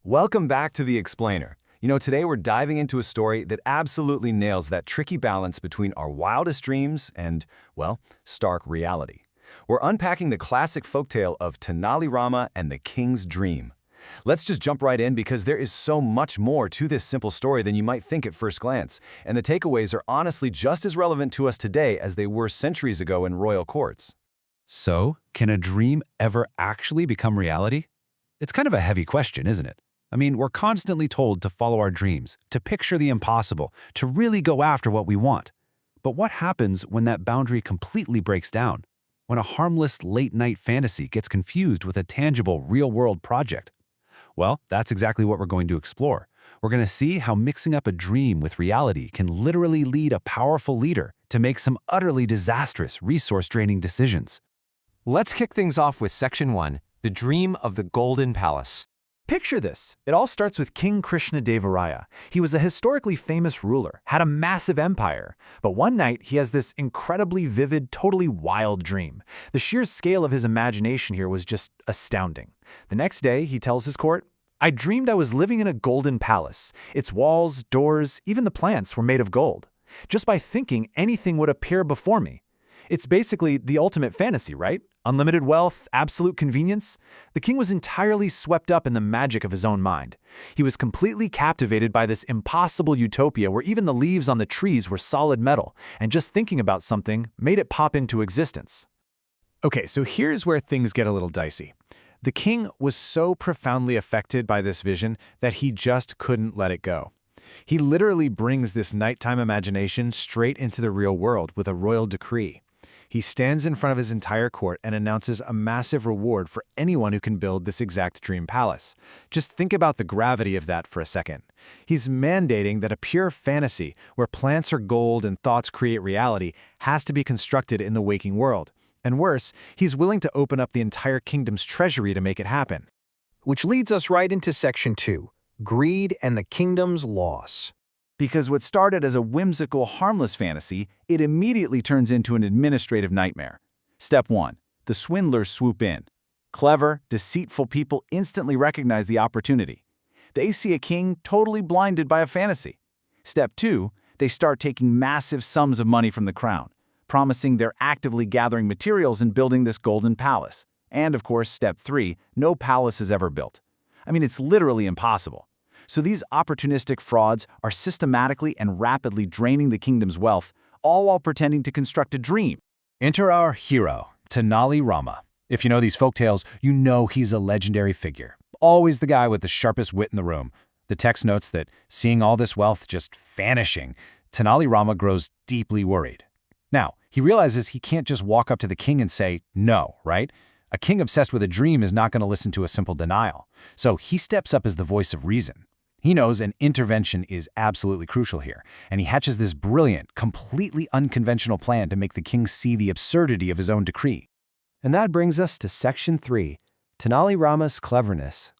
Welcome back to The Explainer. Today we're diving into a story that absolutely nails that tricky balance between our wildest dreams and, well, stark reality. We're unpacking the classic folktale of Tenali Rama and the King's Dream. Let's just jump right in because there is so much more to this simple story than you might think at first glance, and the takeaways are honestly just as relevant to us today as they were centuries ago in royal courts. So, can a dream ever actually become reality? It's kind of a heavy question, isn't it? We're constantly told to follow our dreams, to picture the impossible, to really go after what we want. But what happens when that boundary completely breaks down? When a harmless late-night fantasy gets confused with a tangible, real-world project? Well, that's exactly what we're going to explore. We're going to see how mixing up a dream with reality can literally lead a powerful leader to make some utterly disastrous, resource-draining decisions. Let's kick things off with Section 1, The Dream of the Golden Palace. Picture this. It all starts with King Krishnadevaraya. He was a historically famous ruler, had a massive empire. But one night, he has this incredibly vivid, totally wild dream. The sheer scale of his imagination here was just astounding. The next day, he tells his court, "I dreamed I was living in a golden palace. Its walls, doors, even the plants were made of gold. Just by thinking, anything would appear before me." It's basically the ultimate fantasy, right? Unlimited wealth, absolute convenience. The king was entirely swept up in the magic of his own mind. He was completely captivated by this impossible utopia where even the leaves on the trees were solid metal, and just thinking about something made it pop into existence. Okay, so here's where things get a little dicey. The king was so profoundly affected by this vision that he just couldn't let it go. He literally brings this nighttime imagination straight into the real world with a royal decree. He stands in front of his entire court and announces a massive reward for anyone who can build this exact dream palace. Just think about the gravity of that for a second. He's mandating that a pure fantasy, where plants are gold and thoughts create reality, has to be constructed in the waking world. And worse, he's willing to open up the entire kingdom's treasury to make it happen. Which leads us right into Section 2, Greed and the Kingdom's Loss. Because what started as a whimsical, harmless fantasy, it immediately turns into an administrative nightmare. Step 1. The swindlers swoop in. Clever, deceitful people instantly recognize the opportunity. They see a king totally blinded by a fantasy. Step 2. They start taking massive sums of money from the crown, promising they're actively gathering materials and building this golden palace. And of course, Step 3. No palace is ever built. It's literally impossible. So these opportunistic frauds are systematically and rapidly draining the kingdom's wealth, all while pretending to construct a dream. Enter our hero, Tenali Rama. If you know these folktales, you know he's a legendary figure. Always the guy with the sharpest wit in the room. The text notes that seeing all this wealth just vanishing, Tenali Rama grows deeply worried. Now, he realizes he can't just walk up to the king and say no, right? A king obsessed with a dream is not going to listen to a simple denial. So he steps up as the voice of reason. He knows an intervention is absolutely crucial here, and he hatches this brilliant, completely unconventional plan to make the king see the absurdity of his own decree. And that brings us to Section 3, Tenali Rama's Cleverness.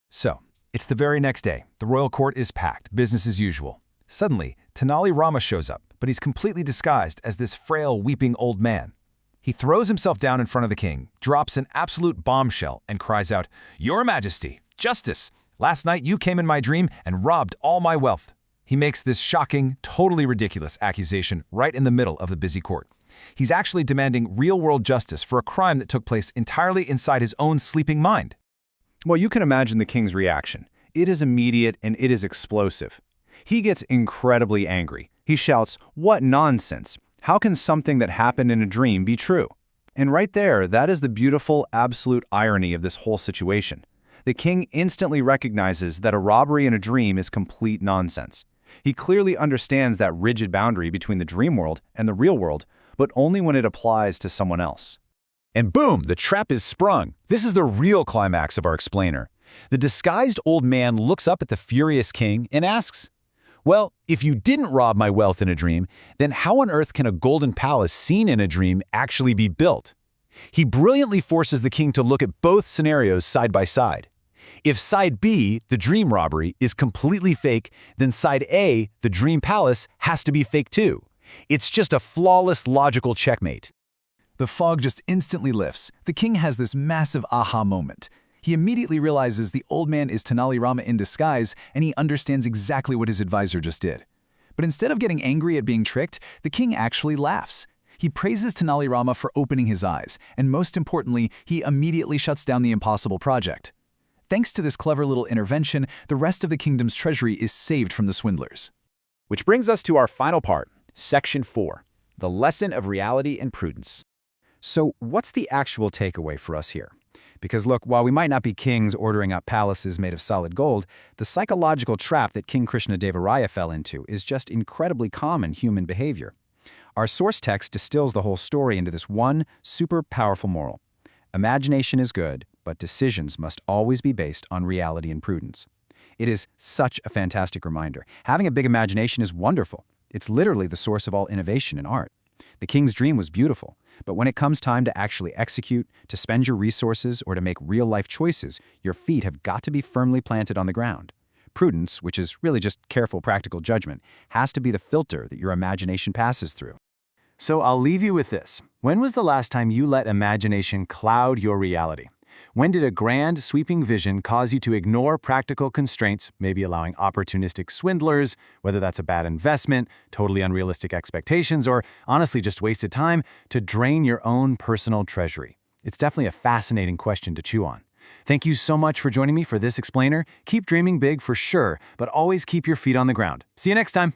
So, it's the very next day. The royal court is packed, business as usual. Suddenly, Tenali Rama shows up, but he's completely disguised as this frail, weeping old man. He throws himself down in front of the king, drops an absolute bombshell, and cries out, "Your Majesty, justice! Last night you came in my dream and robbed all my wealth." He makes this shocking, totally ridiculous accusation right in the middle of the busy court. He's actually demanding real-world justice for a crime that took place entirely inside his own sleeping mind. Well, you can imagine the king's reaction. It is immediate and it is explosive. He gets incredibly angry. He shouts, "What nonsense! How can something that happened in a dream be true?" And right there, that is the beautiful, absolute irony of this whole situation. The king instantly recognizes that a robbery in a dream is complete nonsense. He clearly understands that rigid boundary between the dream world and the real world, but only when it applies to someone else. And boom, the trap is sprung. This is the real climax of our explainer. The disguised old man looks up at the furious king and asks, "Well, if you didn't rob my wealth in a dream, then how on earth can a golden palace seen in a dream actually be built?" He brilliantly forces the king to look at both scenarios side by side. If side B, the dream robbery, is completely fake, then side A, the dream palace, has to be fake too. It's just a flawless logical checkmate. The fog just instantly lifts. The king has this massive aha moment. He immediately realizes the old man is Tenali Rama in disguise, and he understands exactly what his advisor just did. But instead of getting angry at being tricked, the king actually laughs. He praises Tenali Rama for opening his eyes, and most importantly, he immediately shuts down the impossible project. Thanks to this clever little intervention, the rest of the kingdom's treasury is saved from the swindlers. Which brings us to our final part, Section 4, the lesson of reality and prudence. So what's the actual takeaway for us here? Because look, while we might not be kings ordering up palaces made of solid gold, the psychological trap that King Krishnadevaraya fell into is just incredibly common human behavior. Our source text distills the whole story into this one super powerful moral. Imagination is good, but decisions must always be based on reality and prudence. It is such a fantastic reminder. Having a big imagination is wonderful. It's literally the source of all innovation in art. The king's dream was beautiful, but when it comes time to actually execute, to spend your resources, or to make real-life choices, your feet have got to be firmly planted on the ground. Prudence, which is really just careful, practical judgment, has to be the filter that your imagination passes through. So I'll leave you with this. When was the last time you let imagination cloud your reality? When did a grand, sweeping vision cause you to ignore practical constraints, maybe allowing opportunistic swindlers, whether that's a bad investment, totally unrealistic expectations, or honestly just wasted time, to drain your own personal treasury? It's definitely a fascinating question to chew on. Thank you so much for joining me for this explainer. Keep dreaming big for sure, but always keep your feet on the ground. See you next time.